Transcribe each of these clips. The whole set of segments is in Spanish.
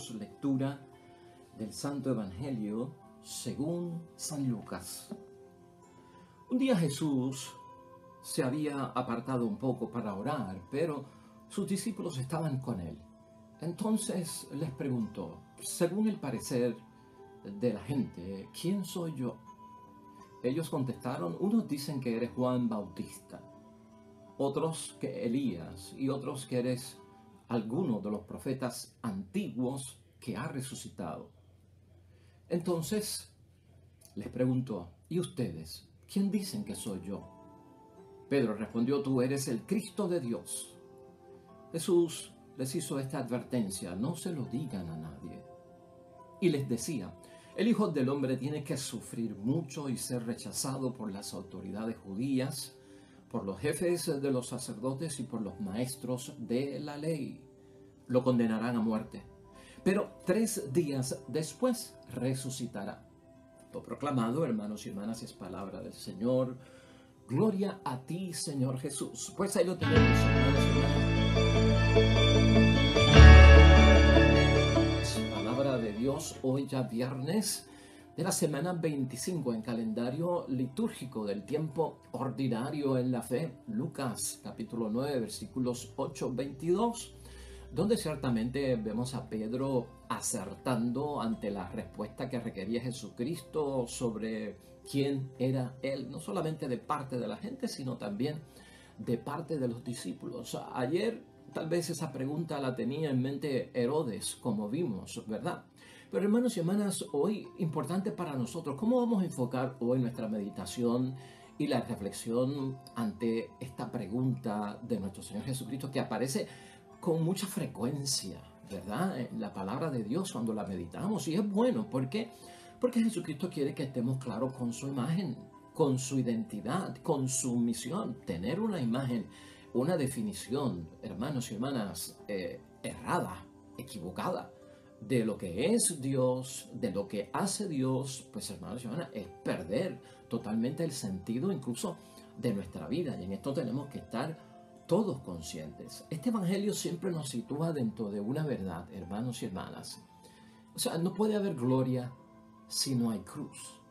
damos lectura del Santo Evangelio según San Lucas. Un día Jesús se había apartado un poco para orar, pero sus discípulos estaban con él. Entonces les preguntó, según el parecer de la gente, ¿quién soy yo? Ellos contestaron, unos dicen que eres Juan Bautista, otros que Elías y otros que eres alguno de los profetas antiguos que ha resucitado. Entonces les preguntó, ¿y ustedes? ¿Quién dicen que soy yo? Pedro respondió, tú eres el Cristo de Dios. Jesús les hizo esta advertencia, no se lo digan a nadie. Y les decía, el Hijo del Hombre tiene que sufrir mucho y ser rechazado por las autoridades judías, por los jefes de los sacerdotes y por los maestros de la ley. Lo condenarán a muerte, pero 3 días después resucitará. Lo proclamado, hermanos y hermanas, es palabra del Señor. Gloria a ti, Señor Jesús. Pues ahí lo tenemos, hermanos y hermanas. Palabra de Dios, hoy ya viernes de la semana 25 en calendario litúrgico del tiempo ordinario en la fe. Lucas, capítulo 9, versículos 8-22. Donde ciertamente vemos a Pedro acertando ante la respuesta que requería Jesucristo sobre quién era él, no solamente de parte de la gente, sino también de parte de los discípulos. Ayer tal vez esa pregunta la tenía en mente Herodes, como vimos, ¿verdad? Pero hermanos y hermanas, hoy importante para nosotros, ¿cómo vamos a enfocar hoy nuestra meditación y la reflexión ante esta pregunta de nuestro Señor Jesucristo que aparece con mucha frecuencia, ¿verdad? En la palabra de Dios cuando la meditamos. Y es bueno, ¿por qué? Porque Jesucristo quiere que estemos claros con su imagen, con su identidad, con su misión. Tener una imagen, una definición, hermanos y hermanas, errada, equivocada, de lo que es Dios, de lo que hace Dios, pues hermanos y hermanas, es perder totalmente el sentido incluso de nuestra vida. Y en esto tenemos que estar todos conscientes. Este evangelio siempre nos sitúa dentro de una verdad, hermanos y hermanas. O sea, no puede haber gloria si no hay cruz.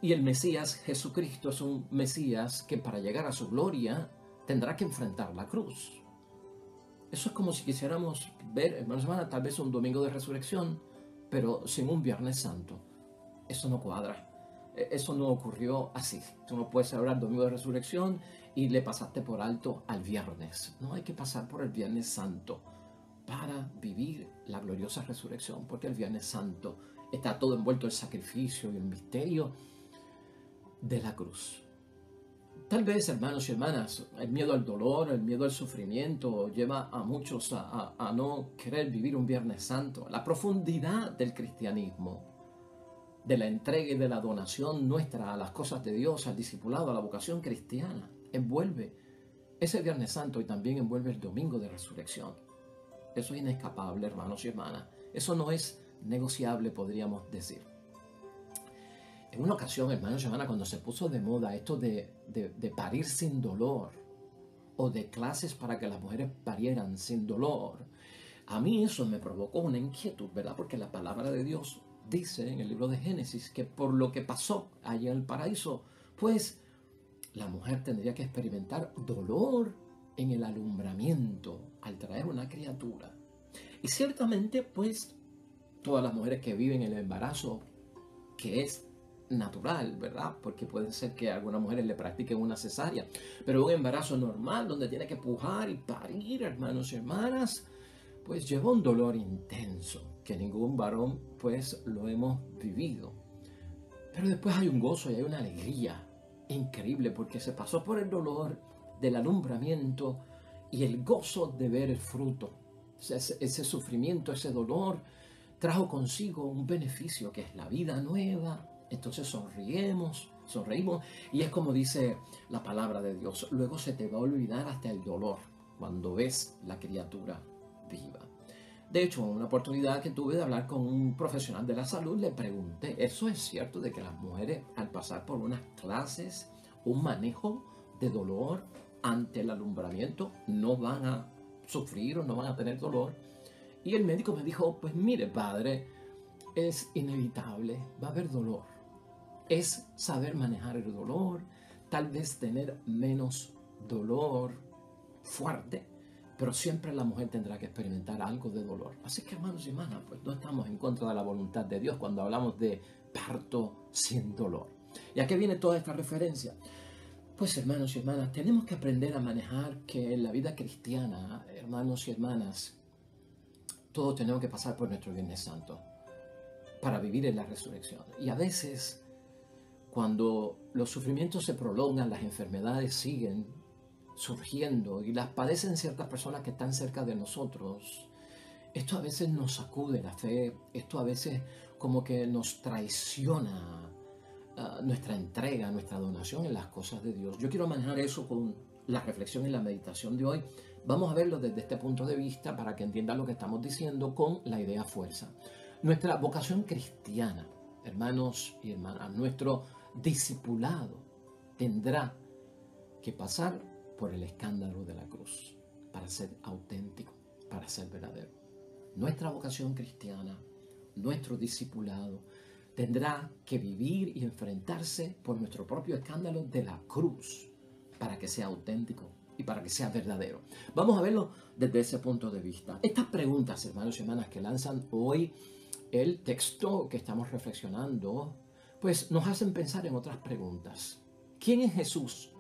Y el Mesías, Jesucristo, es un Mesías que para llegar a su gloria tendrá que enfrentar la cruz. Eso es como si quisiéramos ver, hermanos y hermanas, tal vez un domingo de resurrección, pero sin un Viernes Santo. Eso no cuadra. Eso no ocurrió así. Tú no puedes celebrar domingo de resurrección y le pasaste por alto al viernes. No, hay que pasar por el Viernes Santo para vivir la gloriosa resurrección, porque el Viernes Santo está todo envuelto en el sacrificio y el misterio de la cruz. Tal vez, hermanos y hermanas, el miedo al dolor, el miedo al sufrimiento lleva a muchos a no querer vivir un Viernes Santo. La profundidad del cristianismo, de la entrega y de la donación nuestra a las cosas de Dios, al discipulado, a la vocación cristiana, envuelve ese Viernes Santo y también envuelve el domingo de resurrección. Eso es inescapable, hermanos y hermanas. Eso no es negociable, podríamos decir. En una ocasión, hermanos y hermanas, cuando se puso de moda esto de parir sin dolor, o de clases para que las mujeres parieran sin dolor, a mí eso me provocó una inquietud, ¿verdad? Porque la palabra de Dios dice en el libro de Génesis que por lo que pasó allá en el paraíso, pues la mujer tendría que experimentar dolor en el alumbramiento al traer una criatura. Y ciertamente, pues, todas las mujeres que viven el embarazo, que es natural, ¿verdad? Porque puede ser que algunas mujeres le practiquen una cesárea, pero un embarazo normal donde tiene que pujar y parir, hermanos y hermanas, pues lleva un dolor intenso que ningún varón pues lo hemos vivido. Pero después hay un gozo y hay una alegría increíble porque se pasó por el dolor del alumbramiento y el gozo de ver el fruto. Ese sufrimiento, ese dolor trajo consigo un beneficio que es la vida nueva. Entonces sonreímos y es como dice la palabra de Dios. Luego se te va a olvidar hasta el dolor cuando ves la criatura viva. De hecho, en una oportunidad que tuve de hablar con un profesional de la salud, le pregunté, ¿eso es cierto de que las mujeres al pasar por unas clases, un manejo de dolor ante el alumbramiento, no van a sufrir o no van a tener dolor? Y el médico me dijo, pues mire, padre, es inevitable, va a haber dolor. Es saber manejar el dolor, tal vez tener menos dolor fuerte, pero siempre la mujer tendrá que experimentar algo de dolor. Así que, hermanos y hermanas, pues no estamos en contra de la voluntad de Dios cuando hablamos de parto sin dolor. ¿Y a qué viene toda esta referencia? Pues, hermanos y hermanas, tenemos que aprender a manejar que en la vida cristiana, hermanos y hermanas, todos tenemos que pasar por nuestro Viernes Santo para vivir en la resurrección. Y a veces, cuando los sufrimientos se prolongan, las enfermedades siguen surgiendo y las padecen ciertas personas que están cerca de nosotros, esto a veces nos sacude la fe, esto a veces como que nos traiciona nuestra entrega, nuestra donación en las cosas de Dios. Yo quiero manejar eso con la reflexión y la meditación de hoy. Vamos a verlo desde este punto de vista para que entiendan lo que estamos diciendo con la idea fuerza. Nuestra vocación cristiana, hermanos y hermanas, nuestro discipulado tendrá que pasar por el escándalo de la cruz para ser auténtico, para ser verdadero. Nuestra vocación cristiana, nuestro discipulado, tendrá que vivir y enfrentarse por nuestro propio escándalo de la cruz para que sea auténtico y para que sea verdadero. Vamos a verlo desde ese punto de vista. Estas preguntas, hermanos y hermanas, que lanzan hoy el texto que estamos reflexionando, pues nos hacen pensar en otras preguntas. ¿Quién es Jesús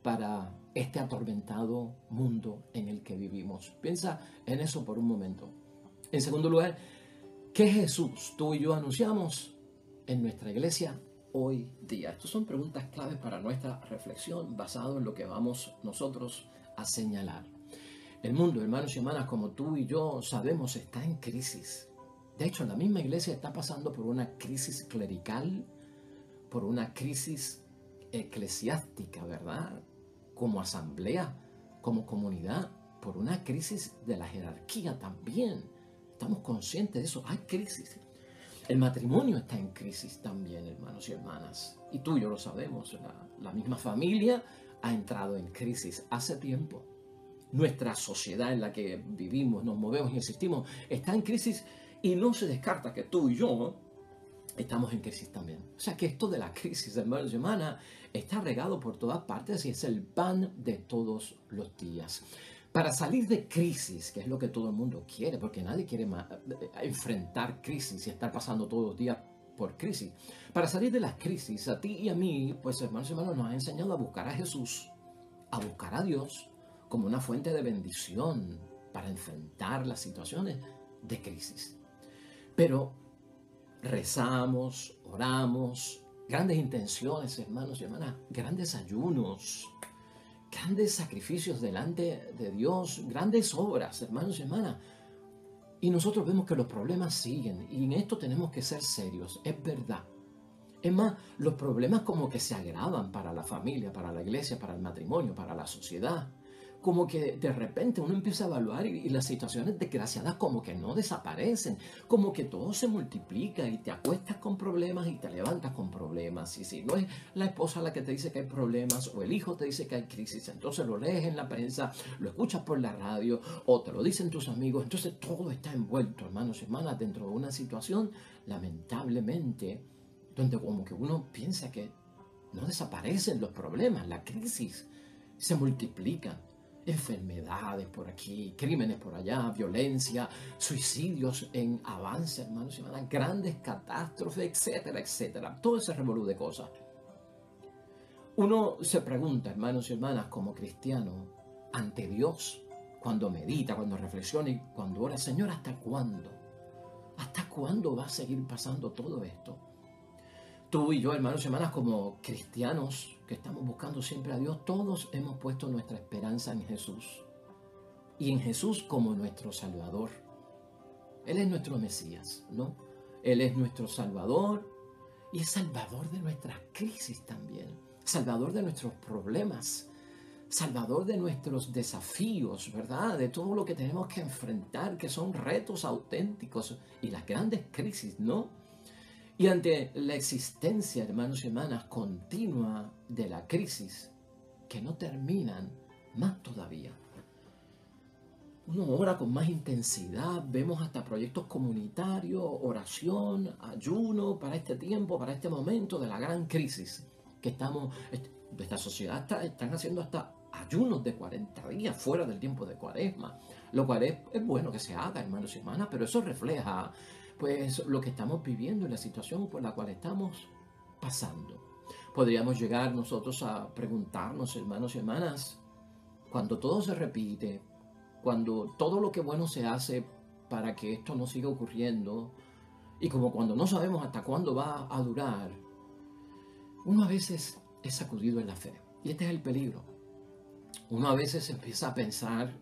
para este atormentado mundo en el que vivimos? Piensa en eso por un momento. En segundo lugar, ¿qué Jesús tú y yo anunciamos en nuestra iglesia hoy día? Estas son preguntas claves para nuestra reflexión basado en lo que vamos nosotros a señalar. El mundo, hermanos y hermanas, como tú y yo sabemos, está en crisis. De hecho, la misma iglesia está pasando por una crisis clerical, por una crisis eclesiástica, ¿verdad? Como asamblea, como comunidad, por una crisis de la jerarquía también. Estamos conscientes de eso, hay crisis. El matrimonio está en crisis también, hermanos y hermanas. Y tú y yo lo sabemos, la misma familia ha entrado en crisis hace tiempo. Nuestra sociedad en la que vivimos, nos movemos y existimos está en crisis y no se descarta que tú y yo estamos en crisis también. O sea que esto de la crisis, hermanos y hermanas, está regado por todas partes y es el pan de todos los días. Para salir de crisis, que es lo que todo el mundo quiere, porque nadie quiere enfrentar crisis y estar pasando todos los días por crisis. Para salir de las crisis, a ti y a mí, pues hermanos y hermanos, nos ha enseñado a buscar a Jesús, a buscar a Dios como una fuente de bendición para enfrentar las situaciones de crisis. Pero rezamos, oramos, grandes intenciones, hermanos y hermanas, grandes ayunos, grandes sacrificios delante de Dios, grandes obras, hermanos y hermanas. Y nosotros vemos que los problemas siguen y en esto tenemos que ser serios, es verdad. Es más, los problemas como que se agravan para la familia, para la iglesia, para el matrimonio, para la sociedad. Como que de repente uno empieza a evaluar y las situaciones desgraciadas como que no desaparecen, como que todo se multiplica y te acuestas con problemas y te levantas con problemas. Y si no es la esposa la que te dice que hay problemas o el hijo te dice que hay crisis, entonces lo lees en la prensa, lo escuchas por la radio o te lo dicen tus amigos, entonces todo está envuelto, hermanos y hermanas, dentro de una situación lamentablemente donde como que uno piensa que no desaparecen los problemas, la crisis se multiplica. Enfermedades por aquí, crímenes por allá, violencia, suicidios en avance, hermanos y hermanas, grandes catástrofes, etcétera, etcétera. Todo ese revolú de cosas. Uno se pregunta, hermanos y hermanas, como cristiano, ante Dios, cuando medita, cuando reflexiona y cuando ora, Señor, ¿hasta cuándo? ¿Hasta cuándo va a seguir pasando todo esto? Tú y yo, hermanos y hermanas, como cristianos que estamos buscando siempre a Dios, todos hemos puesto nuestra esperanza en Jesús. Y en Jesús como nuestro Salvador. Él es nuestro Mesías, ¿no? Él es nuestro Salvador y es Salvador de nuestras crisis también. Salvador de nuestros problemas. Salvador de nuestros desafíos, ¿verdad? De todo lo que tenemos que enfrentar, que son retos auténticos y las grandes crisis, ¿no? Y ante la existencia, hermanos y hermanas, continua de la crisis, que no terminan, más todavía. Uno ora con más intensidad, vemos hasta proyectos comunitarios, oración, ayuno para este tiempo, para este momento de la gran crisis que estamos, esta sociedad están haciendo hasta ayunos de 40 días fuera del tiempo de Cuaresma, lo cual es bueno que se haga, hermanos y hermanas, pero eso refleja pues lo que estamos viviendo y la situación por la cual estamos pasando. Podríamos llegar nosotros a preguntarnos, hermanos y hermanas, cuando todo se repite, cuando todo lo que bueno se hace para que esto no siga ocurriendo, y como cuando no sabemos hasta cuándo va a durar, uno a veces es sacudido en la fe. Y este es el peligro. Uno a veces empieza a pensar,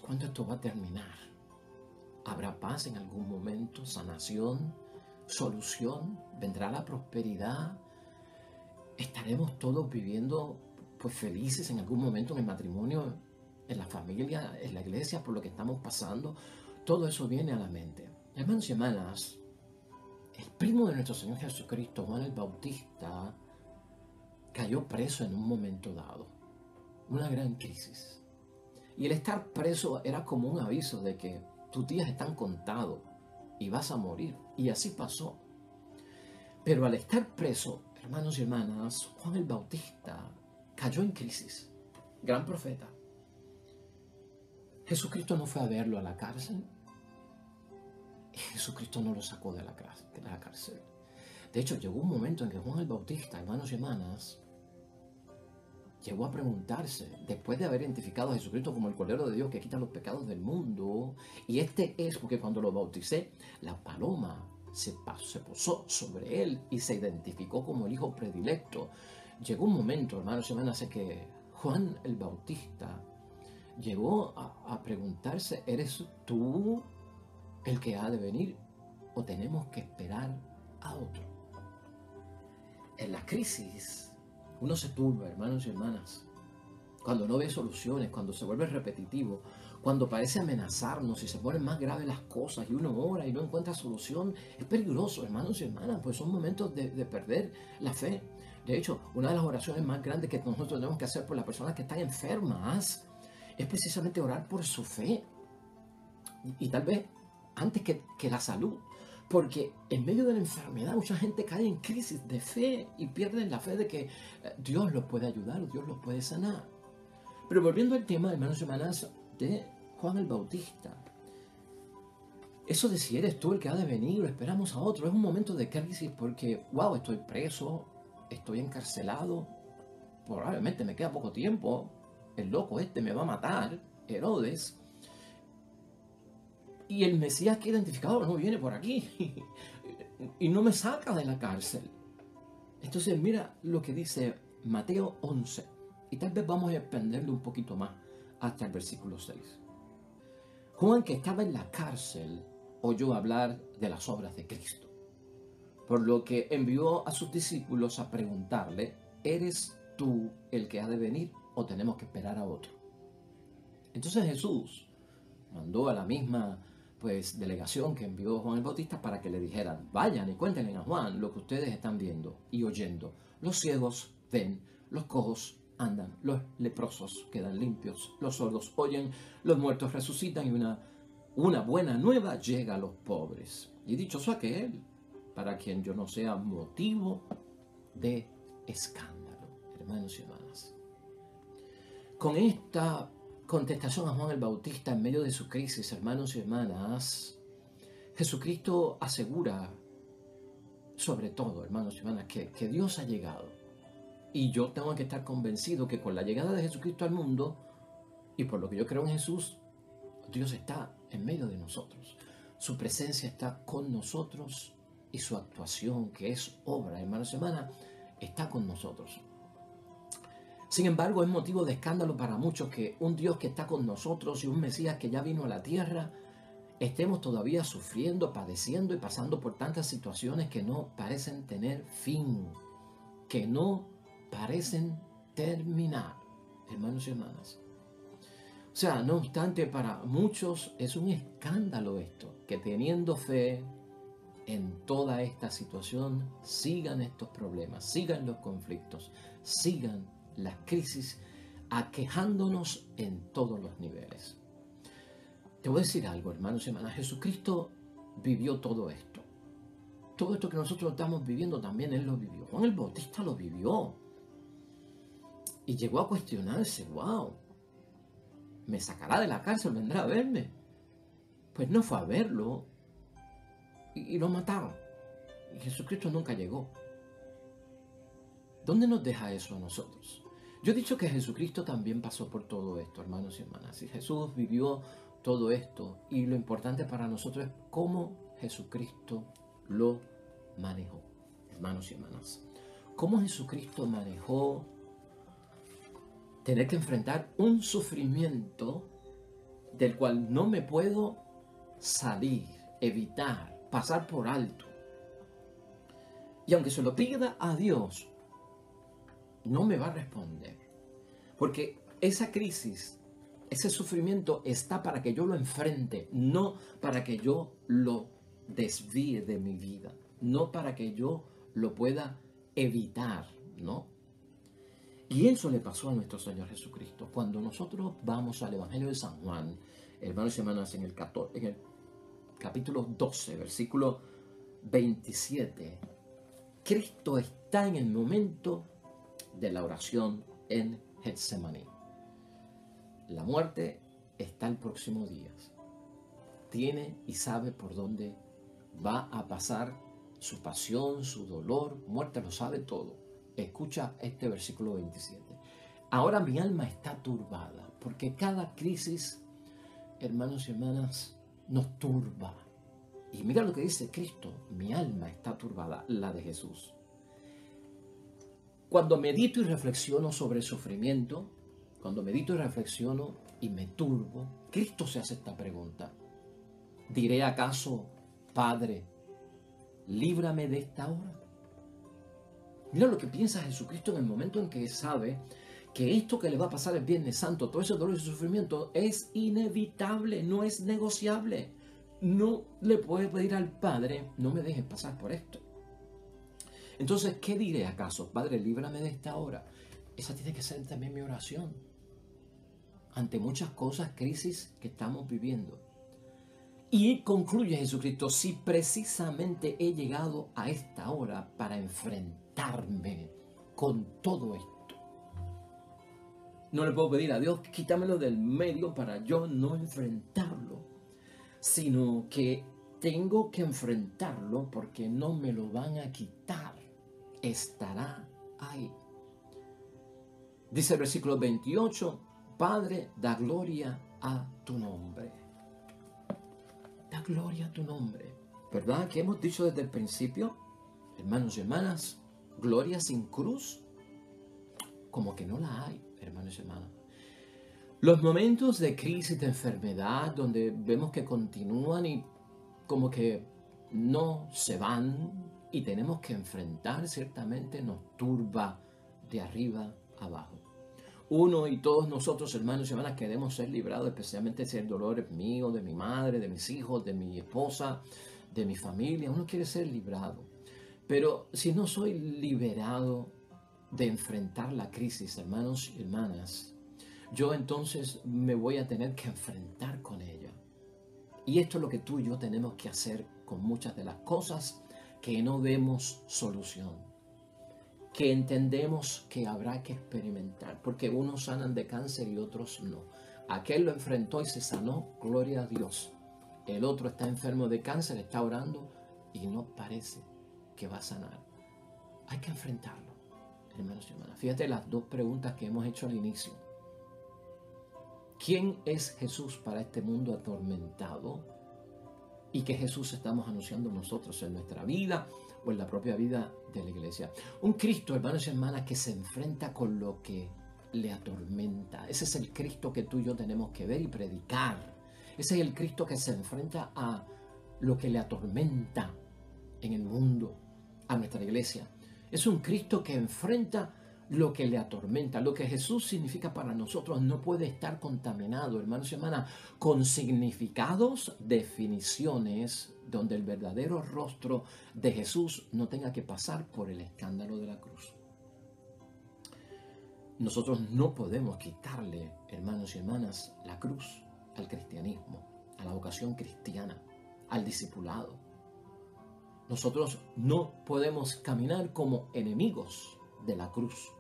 ¿cuándo esto va a terminar? ¿Habrá paz en algún momento? ¿Sanación? ¿Solución? ¿Vendrá la prosperidad? ¿Estaremos todos viviendo pues felices en algún momento en el matrimonio, en la familia, en la iglesia, por lo que estamos pasando? Todo eso viene a la mente. Hermanos y hermanas, el primo de nuestro Señor Jesucristo, Juan el Bautista, cayó preso en un momento dado. Una gran crisis. Y el estar preso era como un aviso de que tus días están contados y vas a morir. Y así pasó. Pero al estar preso, hermanos y hermanas, Juan el Bautista cayó en crisis. Gran profeta. Jesucristo no fue a verlo a la cárcel. Jesucristo no lo sacó de la cárcel. De hecho, llegó un momento en que Juan el Bautista, hermanos y hermanas, llegó a preguntarse, después de haber identificado a Jesucristo como el Cordero de Dios que quita los pecados del mundo, y este es porque cuando lo bauticé, la paloma se posó sobre él y se identificó como el hijo predilecto. Llegó un momento, hermanos y hermanas, en que Juan el Bautista llegó a preguntarse, ¿eres tú el que ha de venir o tenemos que esperar a otro? En la crisis uno se turba, hermanos y hermanas, cuando no ve soluciones, cuando se vuelve repetitivo, cuando parece amenazarnos y se ponen más graves las cosas y uno ora y no encuentra solución. Es peligroso, hermanos y hermanas, pues son momentos de perder la fe. De hecho, una de las oraciones más grandes que nosotros tenemos que hacer por las personas que están enfermas es precisamente orar por su fe. Y tal vez antes que la salud. Porque en medio de la enfermedad mucha gente cae en crisis de fe y pierden la fe de que Dios los puede ayudar o Dios los puede sanar. Pero volviendo al tema, hermanos y hermanas, de Juan el Bautista. Eso de si eres tú el que ha de venir o esperamos a otro, es un momento de crisis porque, wow, estoy preso, estoy encarcelado, probablemente me queda poco tiempo, el loco este me va a matar, Herodes. Y el Mesías que he identificado no viene por aquí y no me saca de la cárcel. Entonces mira lo que dice Mateo 11. Y tal vez vamos a expandirlo un poquito más hasta el versículo 6. Juan, que estaba en la cárcel, oyó hablar de las obras de Cristo. Por lo que envió a sus discípulos a preguntarle, ¿eres tú el que ha de venir o tenemos que esperar a otro? Entonces Jesús mandó a la misma delegación que envió Juan el Bautista para que le dijeran, vayan y cuéntenle a Juan lo que ustedes están viendo y oyendo. Los ciegos ven, los cojos andan, los leprosos quedan limpios, los sordos oyen, los muertos resucitan y una buena nueva llega a los pobres. Y dichoso aquel para quien yo no sea motivo de escándalo. Hermanos y hermanas, con esta contestación a Juan el Bautista en medio de su crisis, hermanos y hermanas, Jesucristo asegura sobre todo, hermanos y hermanas, que Dios ha llegado. Y yo tengo que estar convencido que con la llegada de Jesucristo al mundo, y por lo que yo creo en Jesús, Dios está en medio de nosotros. Su presencia está con nosotros y su actuación, que es obra, hermanos y hermanas, está con nosotros. Sin embargo, es motivo de escándalo para muchos que un Dios que está con nosotros y un Mesías que ya vino a la tierra, estemos todavía sufriendo, padeciendo y pasando por tantas situaciones que no parecen tener fin, que no parecen terminar, hermanos y hermanas. O sea, no obstante, para muchos es un escándalo esto, que teniendo fe en toda esta situación, sigan estos problemas, sigan los conflictos, sigan las crisis, aquejándonos en todos los niveles. Te voy a decir algo, hermanos y hermanas. Jesucristo vivió todo esto. Todo esto que nosotros estamos viviendo también Él lo vivió. Juan el Bautista lo vivió. Y llegó a cuestionarse, wow, ¿me sacará de la cárcel? ¿Vendrá a verme? Pues no fue a verlo y lo mataron. Y Jesucristo nunca llegó. ¿Dónde nos deja eso a nosotros? Yo he dicho que Jesucristo también pasó por todo esto, hermanos y hermanas. Y Jesús vivió todo esto. Y lo importante para nosotros es cómo Jesucristo lo manejó, hermanos y hermanas. Cómo Jesucristo manejó tener que enfrentar un sufrimiento del cual no me puedo salir, evitar, pasar por alto. Y aunque se lo pida a Dios, no me va a responder. Porque esa crisis, ese sufrimiento está para que yo lo enfrente, no para que yo lo desvíe de mi vida, no para que yo lo pueda evitar, ¿no? Y eso le pasó a nuestro Señor Jesucristo. Cuando nosotros vamos al Evangelio de San Juan, hermanos y hermanas, en el capítulo 12, versículo 27, Cristo está en el momento de la oración en Getsemaní. La muerte está el próximo día. Tiene y sabe por dónde va a pasar su pasión, su dolor, muerte, lo sabe todo. Escucha este versículo 27. Ahora mi alma está turbada, porque cada crisis, hermanos y hermanas, nos turba. Y mira lo que dice Cristo, mi alma está turbada, la de Jesús. Cuando medito y reflexiono sobre el sufrimiento, cuando medito y reflexiono y me turbo, Cristo se hace esta pregunta. ¿Diré acaso, Padre, líbrame de esta hora? Mira lo que piensa Jesucristo en el momento en que sabe que esto que le va a pasar el Viernes Santo, todo ese dolor y sufrimiento, es inevitable, no es negociable. No le puede pedir al Padre, no me dejes pasar por esto. Entonces, ¿qué diré acaso? Padre, líbrame de esta hora. Esa tiene que ser también mi oración. Ante muchas cosas, crisis que estamos viviendo. Y concluye Jesucristo, si precisamente he llegado a esta hora para enfrentarme con todo esto. No le puedo pedir a Dios, quítamelo del medio para yo no enfrentarlo, sino que tengo que enfrentarlo porque no me lo van a quitar. Estará ahí. Dice el versículo 28, Padre, da gloria a tu nombre. Da gloria a tu nombre. ¿Verdad que hemos dicho desde el principio, hermanos y hermanas, gloria sin cruz? Como que no la hay, hermanos y hermanas. Los momentos de crisis, de enfermedad, donde vemos que continúan y como que no se van y tenemos que enfrentar, ciertamente nos turba de arriba abajo. Uno y todos nosotros, hermanos y hermanas, queremos ser librados, especialmente si el dolor es mío, de mi madre, de mis hijos, de mi esposa, de mi familia. Uno quiere ser librado. Pero si no soy liberado de enfrentar la crisis, hermanos y hermanas, yo entonces me voy a tener que enfrentar con ella. Y esto es lo que tú y yo tenemos que hacer con muchas de las cosas que no vemos solución, que entendemos que habrá que experimentar, porque unos sanan de cáncer y otros no. Aquel lo enfrentó y se sanó, gloria a Dios. El otro está enfermo de cáncer, está orando y no parece que va a sanar. Hay que enfrentarlo, hermanos y hermanas. Fíjate las dos preguntas que hemos hecho al inicio. ¿Quién es Jesús para este mundo atormentado? ¿Y qué Jesús estamos anunciando nosotros en nuestra vida o en la propia vida de la iglesia? Un Cristo, hermanos y hermanas, que se enfrenta con lo que le atormenta. Ese es el Cristo que tú y yo tenemos que ver y predicar. Ese es el Cristo que se enfrenta a lo que le atormenta en el mundo, a nuestra iglesia. Es un Cristo que enfrenta lo que le atormenta. Lo que Jesús significa para nosotros no puede estar contaminado, hermanos y hermanas, con significados, definiciones, donde el verdadero rostro de Jesús no tenga que pasar por el escándalo de la cruz. nosotros no podemos quitarle, hermanos y hermanas, la cruz al cristianismo, a la vocación cristiana, al discipulado. Nosotros no podemos caminar como enemigos de la cruz.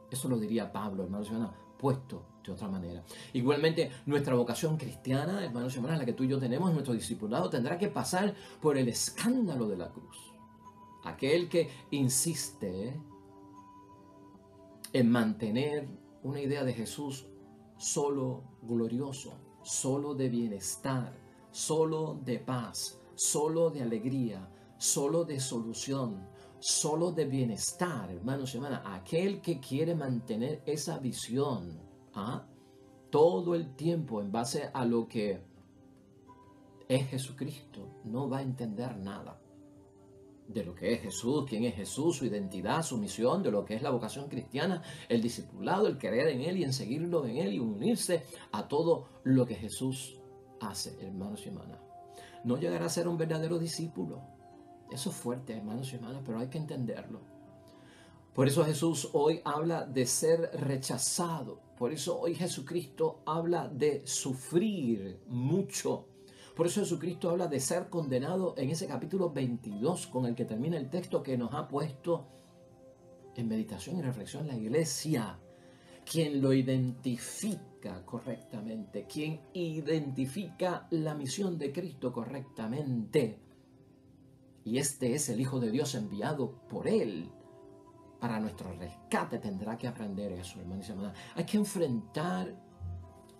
Eso lo diría Pablo, hermanos y hermanas, puesto de otra manera. Igualmente, nuestra vocación cristiana, hermanos y hermanas, la que tú y yo tenemos, nuestro discipulado, tendrá que pasar por el escándalo de la cruz. Aquel que insiste en mantener una idea de Jesús solo glorioso, solo de bienestar, solo de paz, solo de alegría, solo de solución, solo de bienestar, hermanos y hermanas. Aquel que quiere mantener esa visión todo el tiempo en base a lo que es Jesucristo, no va a entender nada de lo que es Jesús, quién es Jesús, su identidad, su misión, de lo que es la vocación cristiana, el discipulado, el creer en Él y en seguirlo en Él y unirse a todo lo que Jesús hace, hermanos y hermanas. No llegará a ser un verdadero discípulo. Eso es fuerte, hermanos y hermanas, pero hay que entenderlo. Por eso Jesús hoy habla de ser rechazado. Por eso hoy Jesucristo habla de sufrir mucho. Por eso Jesucristo habla de ser condenado en ese capítulo 22 con el que termina el texto que nos ha puesto en meditación y reflexión la iglesia. Quien lo identifica correctamente, quien identifica la misión de Cristo correctamente. Y este es el Hijo de Dios enviado por Él para nuestro rescate. Tendrá que aprender eso, hermanos y hermanas. Hay que enfrentar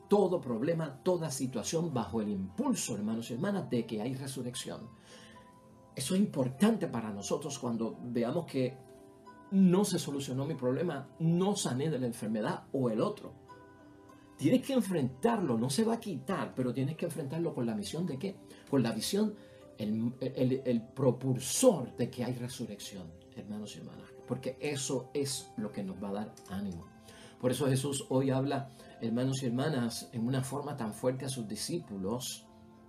todo problema, toda situación bajo el impulso, hermanos y hermanas, de que hay resurrección. Eso es importante para nosotros cuando veamos que no se solucionó mi problema, no sané de la enfermedad o el otro. Tienes que enfrentarlo, no se va a quitar, pero tienes que enfrentarlo con la misión de ¿qué? Con la visión, el propulsor de que hay resurrección, hermanos y hermanas. Porque eso es lo que nos va a dar ánimo. Por eso Jesús hoy habla, hermanos y hermanas, en una forma tan fuerte a sus discípulos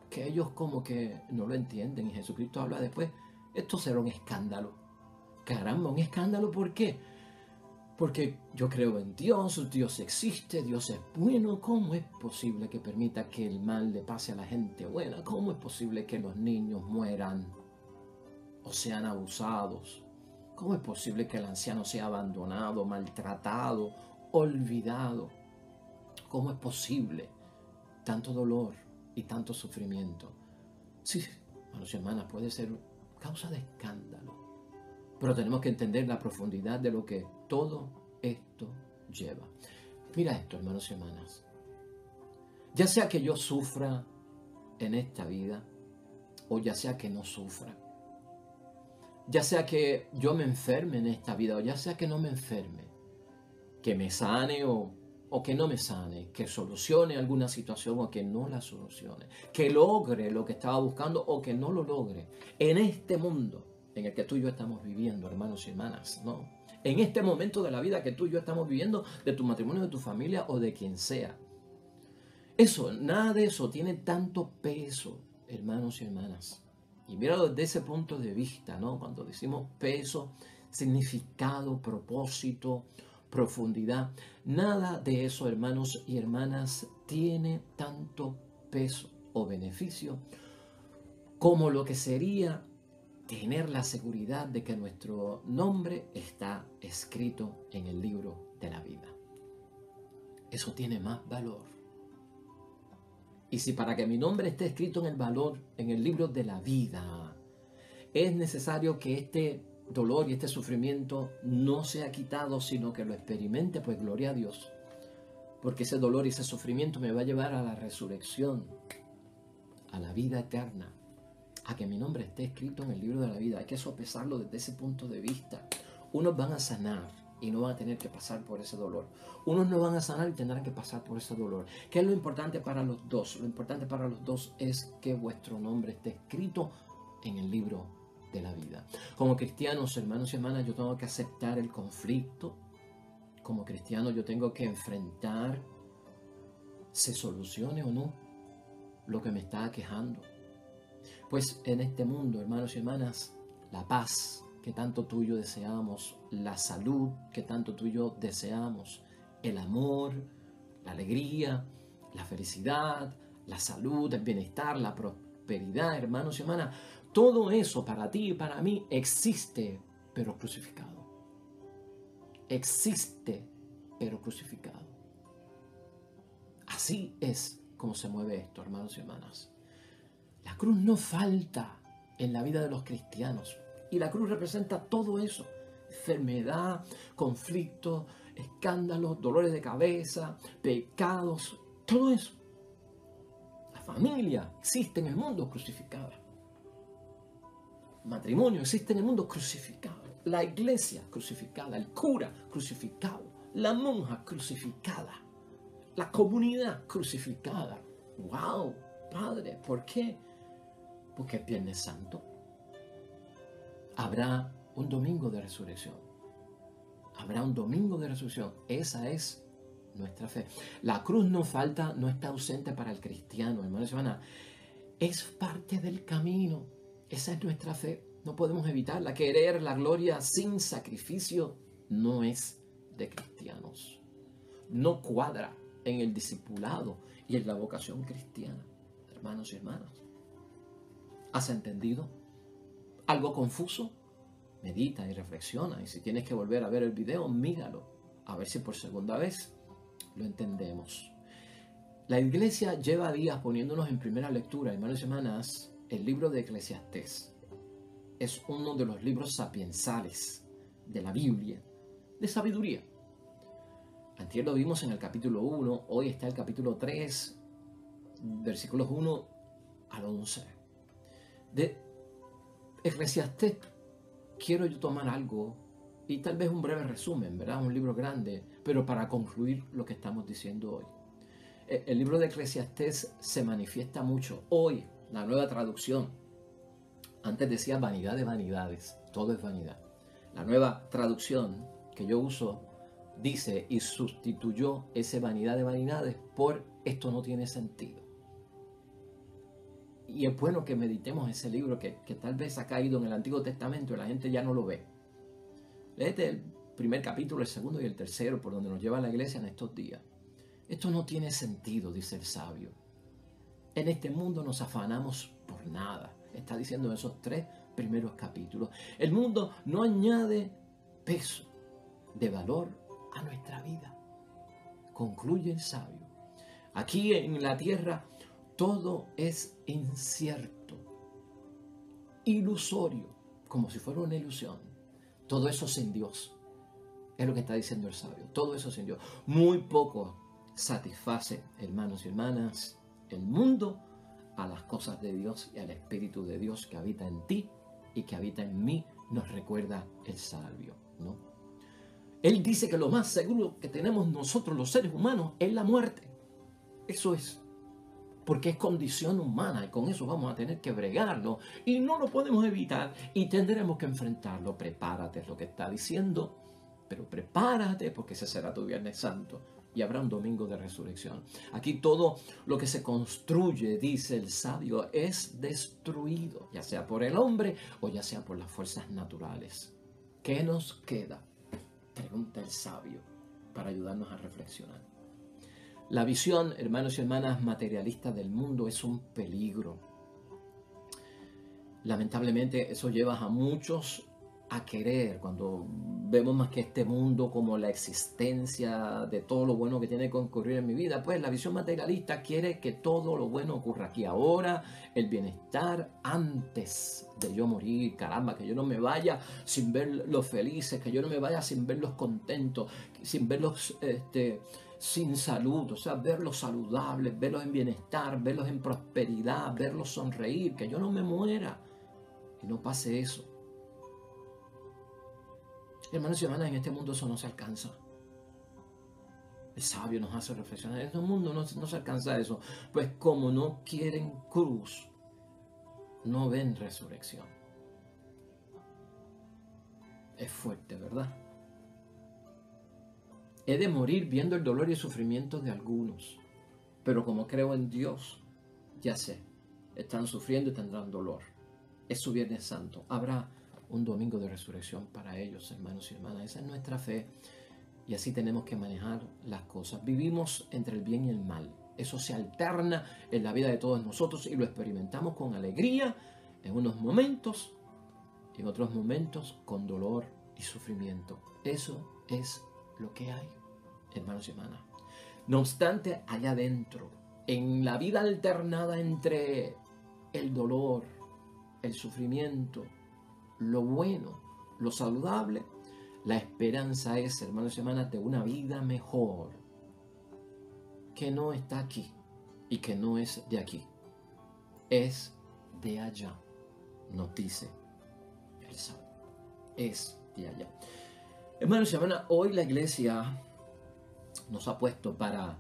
que ellos como que no lo entienden. Y Jesucristo habla después, esto será un escándalo. Caramba, un escándalo, ¿por qué? Porque yo creo en Dios, Dios existe, Dios es bueno. ¿Cómo es posible que permita que el mal le pase a la gente buena? ¿Cómo es posible que los niños mueran o sean abusados? ¿Cómo es posible que el anciano sea abandonado, maltratado, olvidado? ¿Cómo es posible tanto dolor y tanto sufrimiento? Sí, hermanos y hermanas, puede ser causa de escándalo. Pero tenemos que entender la profundidad de lo que todo esto lleva. Mira esto, hermanos y hermanas. Ya sea que yo sufra en esta vida, o ya sea que no sufra. Ya sea que yo me enferme en esta vida, o ya sea que no me enferme. Que me sane o que no me sane. Que solucione alguna situación o que no la solucione. Que logre lo que estaba buscando o que no lo logre. En este mundo en el que tú y yo estamos viviendo, hermanos y hermanas, ¿no? En este momento de la vida que tú y yo estamos viviendo, de tu matrimonio, de tu familia o de quien sea. Eso, nada de eso tiene tanto peso, hermanos y hermanas. Y míralo desde ese punto de vista, ¿no? Cuando decimos peso, significado, propósito, profundidad. Nada de eso, hermanos y hermanas, tiene tanto peso o beneficio como lo que sería tener la seguridad de que nuestro nombre está escrito en el libro de la vida. Eso tiene más valor. Y si para que mi nombre esté escrito en el libro de la vida, es necesario que este dolor y este sufrimiento no sea quitado, sino que lo experimente, pues gloria a Dios. Porque ese dolor y ese sufrimiento me va a llevar a la resurrección, a la vida eterna, a que mi nombre esté escrito en el libro de la vida. Hay que sopesarlo desde ese punto de vista. Unos van a sanar y no van a tener que pasar por ese dolor. Unos no van a sanar y tendrán que pasar por ese dolor. ¿Qué es lo importante para los dos? Lo importante para los dos es que vuestro nombre esté escrito en el libro de la vida. Como cristianos, hermanos y hermanas, yo tengo que aceptar el conflicto. Como cristiano yo tengo que enfrentar, se solucione o no, lo que me está aquejando. Pues en este mundo, hermanos y hermanas, la paz que tanto tú y yo deseamos, la salud que tanto tú y yo deseamos, el amor, la alegría, la felicidad, la salud, el bienestar, la prosperidad, hermanos y hermanas. Todo eso para ti y para mí existe, pero crucificado. Existe, pero crucificado. Así es como se mueve esto, hermanos y hermanas. La cruz no falta en la vida de los cristianos. Y la cruz representa todo eso. Enfermedad, conflictos, escándalos, dolores de cabeza, pecados, todo eso. La familia existe en el mundo crucificada. El matrimonio existe en el mundo crucificado. La iglesia crucificada, el cura crucificado, la monja crucificada, la comunidad crucificada. ¡Wow! Padre, ¿por qué? Porque es Viernes Santo. Habrá un domingo de resurrección. Habrá un domingo de resurrección. Esa es nuestra fe. La cruz no falta, no está ausente para el cristiano, hermanos y hermanas. Es parte del camino. Esa es nuestra fe. No podemos evitarla. Querer la gloria sin sacrificio no es de cristianos. No cuadra en el discipulado y en la vocación cristiana. Hermanos y hermanas, ¿has entendido? ¿Algo confuso? Medita y reflexiona. Y si tienes que volver a ver el video, míralo. A ver si por segunda vez lo entendemos. La iglesia lleva días poniéndonos en primera lectura, hermanos y hermanas, el libro de Eclesiastés. Es uno de los libros sapiensales de la Biblia, de sabiduría. Antier lo vimos en el capítulo 1, hoy está el capítulo 3, versículos 1 al 11. De Eclesiastés quiero yo tomar algo y tal vez un breve resumen, ¿verdad? Un libro grande, pero para concluir lo que estamos diciendo hoy. El libro de Eclesiastés se manifiesta mucho hoy, la nueva traducción. Antes decía vanidad de vanidades, todo es vanidad. La nueva traducción que yo uso dice y sustituyó ese vanidad de vanidades por esto no tiene sentido. Y es bueno que meditemos ese libro que tal vez ha caído en el Antiguo Testamento y la gente ya no lo ve. Léete el primer capítulo, el segundo y el tercero, por donde nos lleva la iglesia en estos días. Esto no tiene sentido, dice el sabio. En este mundo nos afanamos por nada. Está diciendo en esos 3 primeros capítulos. El mundo no añade peso de valor a nuestra vida. Concluye el sabio. Aquí en la tierra todo es incierto, ilusorio, como si fuera una ilusión. Todo eso sin Dios. Es lo que está diciendo el sabio. Todo eso sin Dios. Muy poco satisface, hermanos y hermanas, el mundo a las cosas de Dios y al Espíritu de Dios que habita en ti y que habita en mí, nos recuerda el sabio, ¿no? Él dice que lo más seguro que tenemos nosotros los seres humanos es la muerte. Eso es. Porque es condición humana y con eso vamos a tener que bregarlo y no lo podemos evitar y tendremos que enfrentarlo. Prepárate, es lo que está diciendo, pero prepárate porque ese será tu Viernes Santo y habrá un domingo de resurrección. Aquí todo lo que se construye, dice el sabio, es destruido, ya sea por el hombre o ya sea por las fuerzas naturales. ¿Qué nos queda? Pregunta el sabio para ayudarnos a reflexionar. La visión, hermanos y hermanas, materialista del mundo es un peligro. Lamentablemente eso lleva a muchos a querer, cuando vemos más que este mundo como la existencia de todo lo bueno que tiene que ocurrir en mi vida, pues la visión materialista quiere que todo lo bueno ocurra aquí ahora, el bienestar antes de yo morir, caramba, que yo no me vaya sin ver los felices, que yo no me vaya sin verlos contentos, sin verlos sin salud, o sea, verlos saludables, verlos en bienestar, verlos en prosperidad, verlos sonreír, que yo no me muera y no pase eso. Hermanos y hermanas, en este mundo eso no se alcanza. El sabio nos hace reflexionar. En este mundo no se alcanza eso. Pues como no quieren cruz, no ven resurrección. Es fuerte, ¿verdad? He de morir viendo el dolor y el sufrimiento de algunos. Pero como creo en Dios, ya sé, están sufriendo y tendrán dolor. Es su Viernes Santo. Habrá un domingo de resurrección para ellos, hermanos y hermanas. Esa es nuestra fe y así tenemos que manejar las cosas. Vivimos entre el bien y el mal. Eso se alterna en la vida de todos nosotros y lo experimentamos con alegría en unos momentos y en otros momentos con dolor y sufrimiento. Eso es lo que hay, hermanos y hermanas. No obstante, allá adentro, en la vida alternada entre el dolor, el sufrimiento, lo bueno, lo saludable, la esperanza es, hermanos y hermanas, de una vida mejor, que no está aquí y que no es de aquí, es de allá, nos dice el Salmo, es de allá. Hermanos y hermanas, hoy la iglesia nos ha puesto para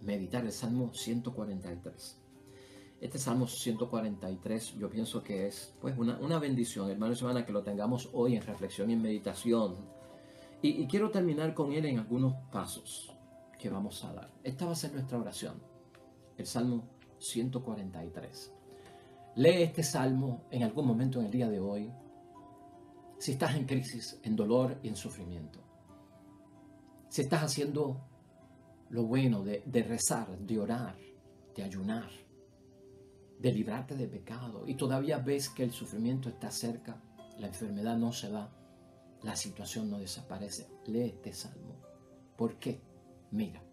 meditar el Salmo 143. Este Salmo 143 yo pienso que es pues una bendición, hermanos y hermanas, que lo tengamos hoy en reflexión y en meditación. Y quiero terminar con él en algunos pasos que vamos a dar. Esta va a ser nuestra oración, el Salmo 143. Lee este Salmo en algún momento en el día de hoy, si estás en crisis, en dolor y en sufrimiento. Si estás haciendo lo bueno de rezar, de orar, de ayunar, de librarte de pecado y todavía ves que el sufrimiento está cerca, la enfermedad no se va, la situación no desaparece, lee este salmo. ¿Por qué? Míralo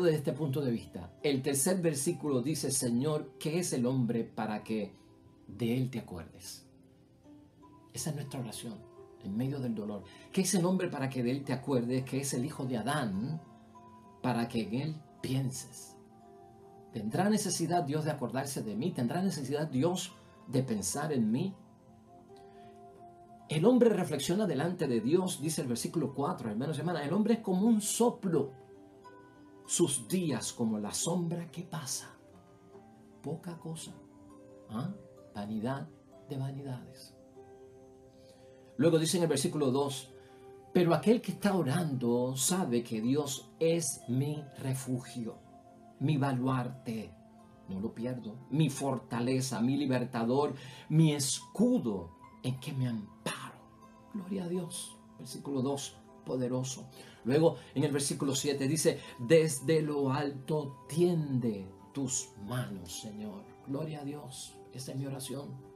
desde este punto de vista. El tercer versículo dice: Señor, ¿qué es el hombre para que de él te acuerdes? Esa es nuestra oración en medio del dolor. ¿Qué es el hombre para que de él te acuerdes? ¿Qué es el hijo de Adán para que en él pienses? ¿Tendrá necesidad Dios de acordarse de mí? ¿Tendrá necesidad Dios de pensar en mí? El hombre reflexiona delante de Dios, dice el versículo 4, hermanos y hermanas. El hombre es como un soplo, sus días como la sombra que pasa. Poca cosa. Vanidad de vanidades. Luego dice en el versículo 2, pero aquel que está orando sabe que Dios es mi refugio, mi baluarte, no lo pierdo, mi fortaleza, mi libertador, mi escudo en que me amparo. Gloria a Dios. Versículo 2, poderoso. Luego en el versículo 7 dice: desde lo alto tiende tus manos, Señor. Gloria a Dios. Esa es mi oración.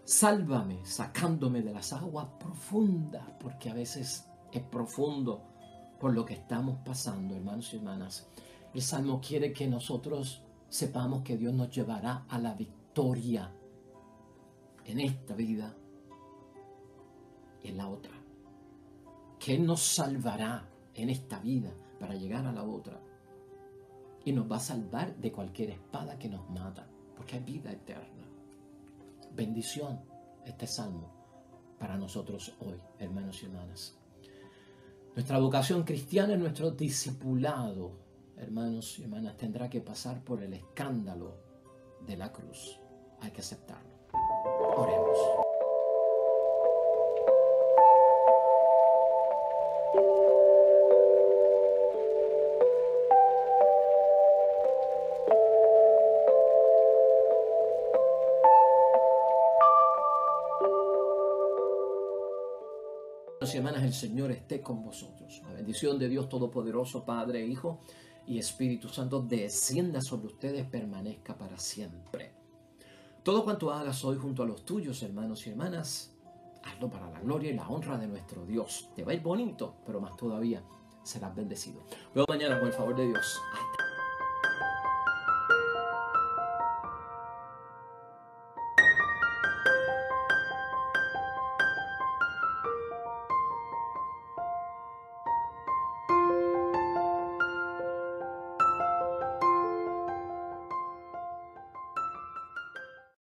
Sálvame sacándome de las aguas profundas, porque a veces es profundo por lo que estamos pasando, hermanos y hermanas. El Salmo quiere que nosotros sepamos que Dios nos llevará a la victoria en esta vida y en la otra. Que Él nos salvará en esta vida para llegar a la otra. Y nos va a salvar de cualquier espada que nos mata, porque hay vida eterna. Bendición este Salmo para nosotros hoy, hermanos y hermanas. Nuestra vocación cristiana, nuestro discipulado, hermanos y hermanas, tendrá que pasar por el escándalo de la cruz. Hay que aceptarlo. Oremos. Hermanos y hermanas, el Señor esté con vosotros. La bendición de Dios Todopoderoso, Padre, Hijo y Espíritu Santo, descienda sobre ustedes, permanezca para siempre. Todo cuanto hagas hoy junto a los tuyos, hermanos y hermanas, hazlo para la gloria y la honra de nuestro Dios. Te va a ir bonito, pero más todavía serás bendecido. Luego mañana, con el favor de Dios.